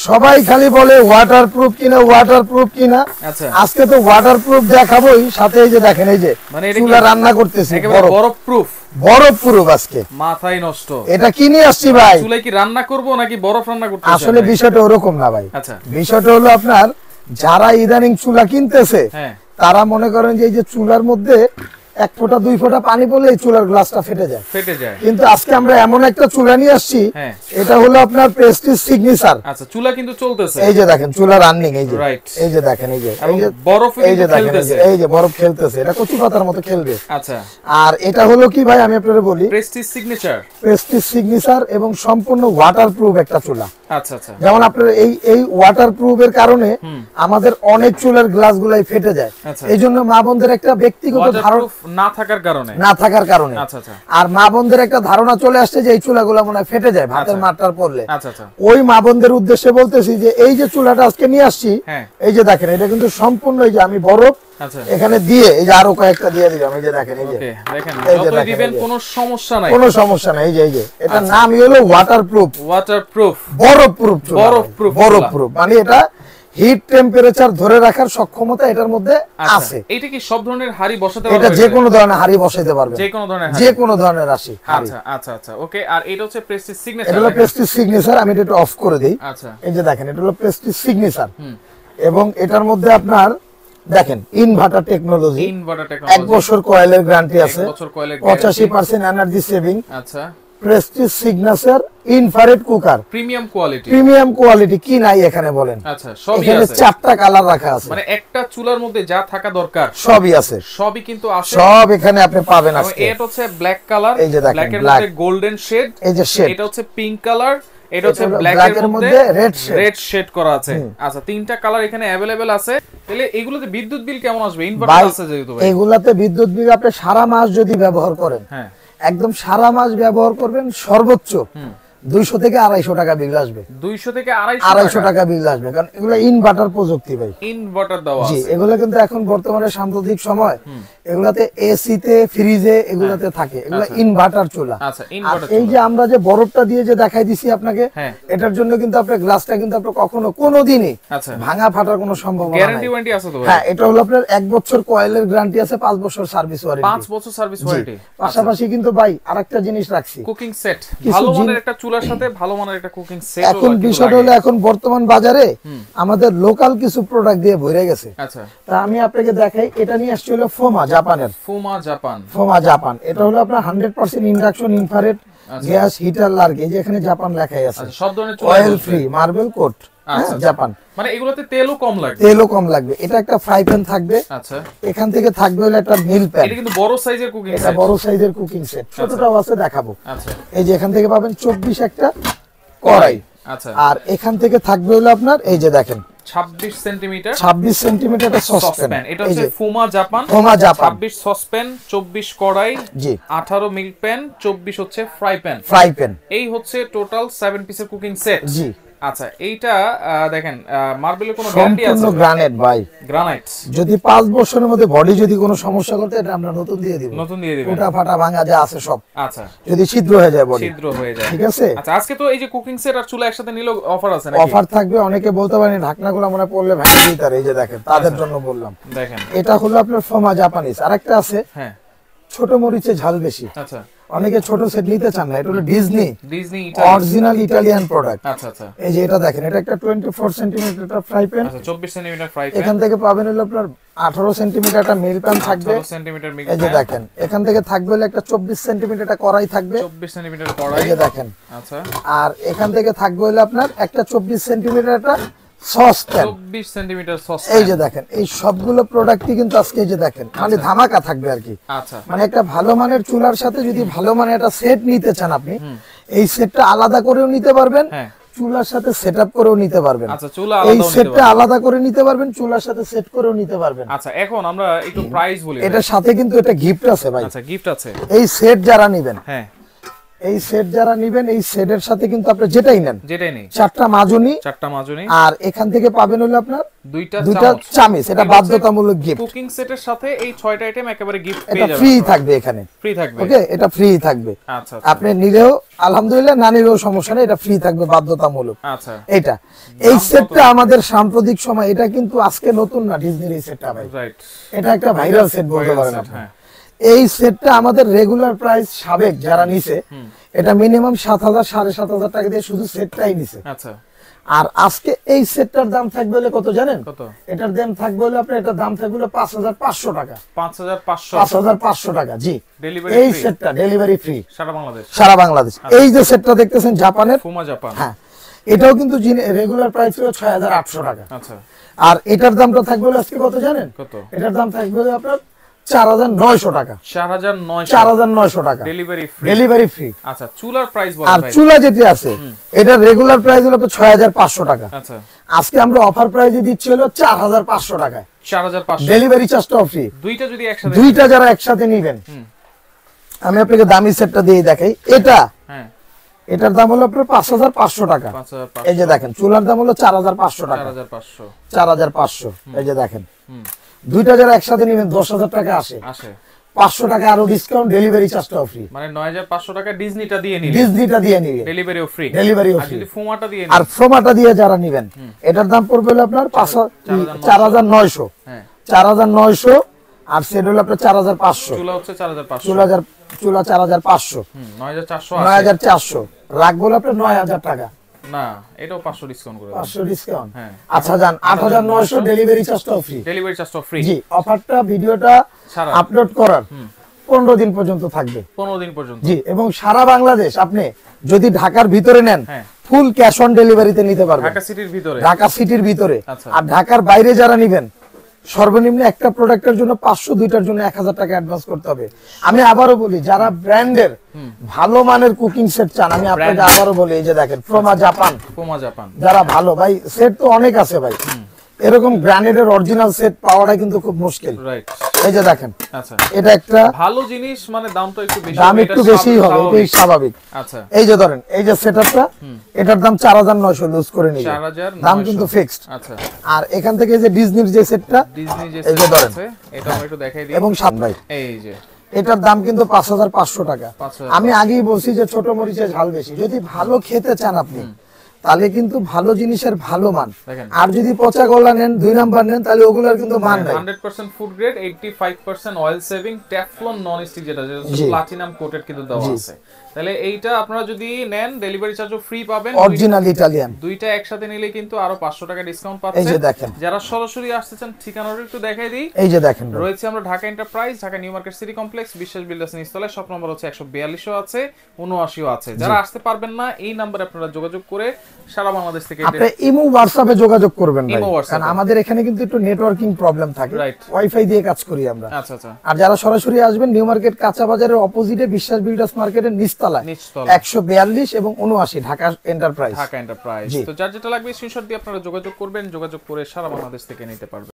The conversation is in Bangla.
সবাই খালি বলে ওয়াটারপ্রুফ কিনা আচ্ছা আজকে তো ওয়াটারপ্রুফ দেখাবোই, সাথে এই যে দেখেন এই যে মানে চুলা রান্না করতেছি একেবারে বরফ আজকে মাথায় নষ্ট। এটা কি নিয়ে আসছি ভাই? চুলায় কি রান্না করব নাকি বরফ রান্না করতে? আসলে বিষয়টা ওরকম না ভাই। আচ্ছা বিষয়টা হলো আপনার যারা ইদানিং চুলা কিনতেছে তারা মনে করেন যে এই যে চুলার মধ্যে 1 ফোঁটা 2 ফোঁটা পানি পড়লে এই চুলার গ্লাসটা ফেটে যায়। কিন্তু আজকে আমরা এমন একটা চুলা নিয়ে আসছি, এটা হলো আপনার প্রেস্টিজ সিগনেচার। আচ্ছা চুলা কিন্তু চলতেছে, এই যে দেখেন চুলা রানিং, এই যে এই যে দেখেন এই যে বরফ, এই যে দেখেন এই যে বরফ খেলতেছে, এটা কচি পাতার মতো খেলবে। আচ্ছা আর এটা হলো কি ভাই আমি আপনাদের বলি, প্রেস্টিজ সিগনেচার এবং সম্পূর্ণ ওয়াটারপ্রুফ একটা চুলা। আচ্ছা আচ্ছা যেমন আপনার এই ওয়াটারপ্রুফের কারণে আমাদের অনেক চুলার গ্লাসগুলাই ফেটে যায়। এইজন্য মা বোনদের একটা ব্যক্তিগত ধারণা না থাকার কারণে আর মা বোনদের একটা ধারণা চলে আসছে যে এই চুলাগুলো মনে হয় ফেটে যায় ভাতের মারটার পড়লে। ওই মা বোনদের উদ্দেশ্যে বলতেছি যে এই যে চুলাটা আজকে নিয়ে আসছি, এই যে দেখেন এটা কিন্তু সম্পূর্ণ এই যে আমি বরফ এখানে দিয়ে এই যে আরো কয়েকটা দিয়ে দিলাম, এই যে দেখেন এই যে যতই দিবেন কোনো সমস্যা নাই, এই যে এটা নামই হলো ওয়াটারপ্রুফ বরফপ্রুফ মানে এটা হিট টেম্পারেচার ধরে রাখার সক্ষমতা এটার মধ্যে আছে। এটা কি সব ধরনের হাড়ি বসাতে পারবে? এটা যে কোনো ধরনের হাড়ি বসাতে পারবে, যে কোনো ধরনের রাশি। আচ্ছা আচ্ছা আচ্ছা ওকে। আর এটা হচ্ছে প্রেস্টিজ সিগনেচার, এটা হলো প্রেস্টিজ সিগনেচার। আমি এটা অফ করে দেই। আচ্ছা এই যে দেখেন এটা হলো প্রেস্টিজ সিগনেচার এবং এটার মধ্যে আপনার দেখেন ইনভার্টার টেকনোলজি, 1 বছর কয়েলের গ্যারান্টি আছে, 85% এনার্জি সেভিং। আচ্ছা Prestige signature infrared cooker, premium quality কি নাই এখানে বলেন? আচ্ছা সবই এখানে আছে, 4টা কালার রাখা আছে, মানে একটা চুলার মধ্যে যা থাকা দরকার সবই আছে, সবই কিন্তু আছে, সব এখানে আপনি পাবেন। আজকে এটা হচ্ছে ব্ল্যাক কালার, এই যে দেখেন ব্ল্যাকের মধ্যে গোল্ডেন শেড, এই যে শেড, এটা হচ্ছে পিঙ্ক কালার, এটা হচ্ছে ব্ল্যাকের মধ্যে রেড শেড করা আছে। আচ্ছা 3টা কালার এখানে अवेलेबल আছে। তাহলে এগুলোতে বিদ্যুৎ বিল কেমন আসবে? ইনভার্টার আছে যেহেতু ভাই, এগুলাতে বিদ্যুৎ বিল আপনি সারা মাস যদি ব্যবহার করেন, একদম সারা মাস ব্যবহার করবেন, সর্বোচ্চ 200 থেকে 250 টাকা বিল আসবে। 200 থেকে 250 টাকা বিল আসবে, কারণ এগুলো ইনভার্টার প্রযুক্তি ভাই, ইনভার্টার দেওয়া আছে। জি এগুলো কিন্তু এখন বর্তমানে সাম্প্রতিক সময় এগুলাতে এসি তে ফ্রিজে এগুলাতে থাকে, এগুলো ইনভার্টার চুলা। আচ্ছা ইনভার্টার। এই যে আমরা যে বরফটা দিয়ে যে দেখাই দিছি আপনাকে, এটার জন্য কিন্তু আপনার গ্লাসটা কিন্তু আপনি কখনো কোনোদিনই ভাঙা ফাটার কোনো সম্ভাবনা নাই। গ্যারান্টি ওয়ারেন্টি আছে তো ভাই? হ্যাঁ এটা হলো আপনার 1 বছর কয়েলের গ্যারান্টি আছে, 5 বছর সার্ভিস ওয়ারেন্টি। 5 বছর সার্ভিস ওয়ারেন্টি। পাশাপাশি কিন্তু ভাই আরেকটা জিনিস রাখছি, কুকিং সেট, ভালো মানের একটা চুলার সাথে ভালো মানের একটা কুকিং সেট। এখন বিষয়টা হলো এখন বর্তমান বাজারে আমাদের লোকাল কিছু প্রোডাক্ট দিয়ে ভরে গেছে। আচ্ছা তা আমি আপনাকে দেখাই, এটা নিয়ে আসছে হলো ফোমা জাপানের, ফোমা জাপান। এটা হলো আপনার 100% induction infrared gas heater large, যে এখানে জাপান লেখাই আছে, সব ধরনের oil free marble coat Japan, মানে এগুলোতে তেলও কম লাগবে। এটা একটা ফ্রাই প্যান থাকবে। আচ্ছা এখান থেকে থাকবে হলো একটা মিল প্যান, এটা কিন্তু বড় সাইজের কুকিং সেট, এটা বড় সাইজের কুকিং সেট, ছোটটাও আছে দেখাবো। আচ্ছা এই যে এখান থেকে পাবেন 24 একটা কড়াই। আচ্ছা আর এখান থেকে থাকবে হলো আপনার এই যে দেখেন 26 সেন্টিমিটার একটা সসপ্যান। এটা হচ্ছে ফোমা জাপান, 26 সসপ্যান, 24 কড়াই, জি 18 মিল্ক প্যান, 24 হচ্ছে ফ্রাই প্যান। এই হচ্ছে টোটাল 7 পিসের কুকিং সেট। জি আচ্ছা এইটা দেখেন মার্বেলের কোনো গ্যারান্টি আছে? সম্পূর্ণ গ্রানাইট ভাই, গ্রানাইট। যদি 5 বছরের মধ্যে বডি যদি কোনো সমস্যা করতে, এটা আমরা নতুন দিয়ে দিব, ওটা ফাটা ভাঙা যা আছে সব। আচ্ছা যদি ছিদ্র হয়ে যায় বডি, ঠিক আছে। আচ্ছা আজকে তো এই যে কুকিং সেট আর চুলা একসাথে নিলে অফার আছে নাকি? অফার থাকবে। অনেকে বলতে পারেন ঢাকনাগুলো মনে পড়লে ভেঙে দিতে পারে, এই যে দেখেন তাদের জন্য বললাম। দেখেন এটা হলো আপনার ফোমা জাপানিজ। আরেকটা আছে হ্যাঁ ছোট মরিচে ঝাল বেশি। আচ্ছা অনেকে ছোট সেট নিতে চান না, এটা হলো ডিজনি অরিজিনাল ইটালিয়ান প্রোডাক্ট। আচ্ছা আচ্ছা এই যে এটা দেখেন, এটা একটা 24 সেন্টিমিটার একটা ফ্রাই প্যান। আচ্ছা 24 সেন্টিমিটার ফ্রাই প্যান। এখান থেকে পাবেন হলো আপনার 18 সেন্টিমিটার একটা মিল প্যান থাকবে, 18 সেন্টিমিটার মিল প্যান। এই যে দেখেন এখান থেকে থাকবে হলো একটা 24 সেন্টিমিটার একটা কড়াই থাকবে, 24 সেন্টিমিটার কড়াই। এই যে দেখেন আচ্ছা আর এখান থেকে থাকবে হলো আপনার একটা 24 সেন্টিমিটার একটা সসপ্যান, 24 সেন্টিমিটার সসপ্যান। এই যে দেখেন এই সবগুলো প্রোডাক্টই কিন্তু আজকে এই যে দেখেন মানে ধামাকা থাকবে আর কি। আচ্ছা মানে একটা ভালো মানের চুলার সাথে যদি ভালো মানের একটা সেট নিতে চান আপনি, এই সেটটা আলাদা করেও নিতে পারবেন, চুলার সাথে সেটআপ করেও নিতে পারবেন। আচ্ছা চুলা আলাদা, এই সেটটা আলাদা করে নিতে পারবেন, চুলার সাথে সেট করেও নিতে পারবেন। আচ্ছা এখন আমরা একটু প্রাইস বলি। এটার সাথে কিন্তু এটা গিফট আছে ভাই। আচ্ছা গিফট আছে। এই সেট যারা নেবেন, হ্যাঁ এই সেট যারা নেবেন এই সেটের সাথে কিন্তু আপনি যেটাই নেন চারটা মাজনি আর এখান থেকে পাবেন হলো আপনার দুইটা চামচ। এটা বাধ্যতামূলক গিফট। কুকিং সেটের সাথে এই 6টা আইটেম একেবারে গিফট পেয়ে যাবেন। এটা ফ্রি থাকবে এখানে, ফ্রি থাকবে। ওকে, এটা ফ্রি থাকবে। আচ্ছা, আপনি নিলেও আলহামদুলিল্লাহ, না নিলেও সমস্যা নেই, এটা ফ্রি থাকবে বাধ্যতামূলক। আচ্ছা, এটা এই সেটটা আমাদের সাম্প্রতিক সময়, এটা কিন্তু আজকে নতুন না ডিজনির এই সেটটা ভাই, রাইট। এটা একটা ভাইরাল সেট বলতে পারেন আপনি। এই সেটটা আমাদের রেগুলার প্রাইস সাবেক যারা নিছে এটা মিনিমাম 7,000 7,500 টাকা দিয়ে শুধু সেটটাই নিছে। আচ্ছা, আর আজকে এই সেটটার দাম থাকবে হলো কত জানেন? কত? এটার দাম থাকবে হলো আপনার, এটার দাম থাকবে হলো 5,500 টাকা। 5,500 টাকা, জি। ডেলিভারি এই সেটটা ডেলিভারি ফ্রি সারা বাংলাদেশ, সারা বাংলাদেশ। এই যে সেটটা দেখতেছেন জাপানের ফুমা জাপান, হ্যাঁ, এটাও কিন্তু রেগুলার প্রাইস ছিল 6,800 টাকা। আচ্ছা, আর এটার দামটা থাকবে হলো আজকে কত জানেন? কত? এটার দাম থাকবে হলো আপনার 4,900 টাকা। 4,900 টাকা ডেলিভারি ফ্রি। আচ্ছা, চুলার প্রাইস বলেন আর ভাই। চুলা যেটা আছে এটা রেগুলার প্রাইস হলো 6,500 টাকা। আচ্ছা, আজকে আমরা অফার প্রাইসে দিচ্ছি হলো 4,500 টাকায়। 4,500 ডেলিভারি চার্জটাও ফ্রি। দুইটা যারা একসাথে নেবেন, আমি আপনাকে দামি সেটটা দিয়ে দেখাই। এটার দাম হলো আপনার 5,500 টাকা। এই যে দেখেন, চুলার দাম হলো 4,500 টাকা। 4,500। এই যে দেখেন, দুইটা যারা একসাথে নেবেন 10,000 টাকা আসে। 500 টাকা আরো ডিসকাউন্ট, ডেলিভারি চার্জটাও ফ্রি। মানে 9,500 টাকা ডিজনিটা দিয়ে নিবে, ডেলিভারিও ফ্রি। আর যদি ফোমাটা দিয়ে আর ফোমাটা দিয়ে যারা নেবেন এটার দাম পড়বে হলো আপনার 4,900। 4,900 আর সেট হলো আপনার 4,500। চুলা হচ্ছে 4,500। চুলা 4,500। 9,400 রাখবো আপনার 9,000 টাকা। না, এটাও 500 ডিসকাউন্ট করে 500 ডিসকাউন্ট। আচ্ছা যান, 8,900 ডেলিভারি চার্জটাও ফ্রি। জি, অফারটা ভিডিওটা আপলোড করার 15 দিন পর্যন্ত থাকবে। 15 দিন পর্যন্ত, জি। এবং সারা বাংলাদেশ আপনি যদি ঢাকার ভিতরে নেন ফুল ক্যাশ অন ডেলিভারিতে নিতে পারবেন। ঢাকা সিটির ভিতরে। আর ঢাকার বাইরে যারা নেবেন সর্বনিম্ন একটা প্রোডাক্টের জন্য 500, দুইটার জন্য 1,000 টাকা অ্যাডভান্স করতে হবে। আমি আবারও বলি, যারা ব্র্যান্ডের ভালো মানের কুকিং সেট চান, আমি আপনাকে আবারও বলি, এই যে দেখেন ফোমা জাপান, যারা ভালো ভাই সেট তো অনেক আছে ভাই, এরকম ব্র্যান্ডের অরিজিনাল সেট পাওয়াটা কিন্তু খুব মুশকিল। এই যে দেখেন, আচ্ছা, এটা একটা ভালো জিনিস, মানে দামটা একটু বেশি, দাম একটু বেশি হবে, এটাই স্বাভাবিক। আচ্ছা, এই যে ধরেন, এই যে সেটআপটা, এটার দাম 4,900 লুজ করে নিবে, দাম কিন্তু ফিক্সড। আচ্ছা, আর এখান থেকে এই যে ডিজনির যে সেটটা, এই যে ধরেন, এটা আমরা একটু দেখাই দিই। এবং সাত ভাই, এই যে এটার দাম কিন্তু 5,500 টাকা। আমি আগেই বলছি যে ছোট মরিচে ঝাল বেশি। যদি ভালো খেতে চান আপনি, তাহলে কিন্তু ভালো জিনিসের ভালো মান। আর যদি পচা গলা নেন, 2 নাম্বার নেন, তাহলে ওগুলোর কিন্তু মান নাই। 100% food grade, 85% oil saving, Teflon non stick, যেটা প্লাটিনাম কোটেড কিন্তু দেওয়া আছে। তাহলে এইটা আপনারা যদি নেন, ডেলিভারি চার্জও ফ্রি পাবেন। অরিজিনাল ইতালিয়ান দুইটা একসাথে নিলে কিন্তু আরো 500 টাকা ডিসকাউন্ট পাচ্ছেন। এই যে দেখেন, যারা সরাসরি আসতে চান ঠিকানাটা একটু দেখাই দিই। এই যে দেখেন, রয়েছে আমরা Dhaka enterprise, Dhaka new market city complex, বিশ্বাস বিল্ডার্স নিচতলায়। শপ নম্বর হচ্ছে 142 আছে, 79 আছে। যারা আসতে পারবেন না, এই নম্বরে আপনারা যোগাযোগ করে সারা বাংলাদেশ থেকে আপনি ইমো হোয়াটসঅ্যাপে যোগাযোগ করবেন ভাই, কারণ আমাদের এখানে কিন্তু একটু নেটওয়ার্কিং প্রবলেম থাকে, ওয়াইফাই দিয়ে কাজ করি আমরা। আচ্ছা, আচ্ছা। আর যারা সরাসরি আসবেন, নিউ মার্কেট কাঁচা বাজারের অপোজিটে বিশ্বাস বিল্ডার্স মার্কেটের নিচতলায় 142 এবং 79 ঢাকা এন্টারপ্রাইজ। তো যার যেটা লাগবে স্ক্রিনশট দিয়ে আপনারা যোগাযোগ করবেন, যোগাযোগ করে সারা বাংলাদেশ থেকে নিতে পারবেন।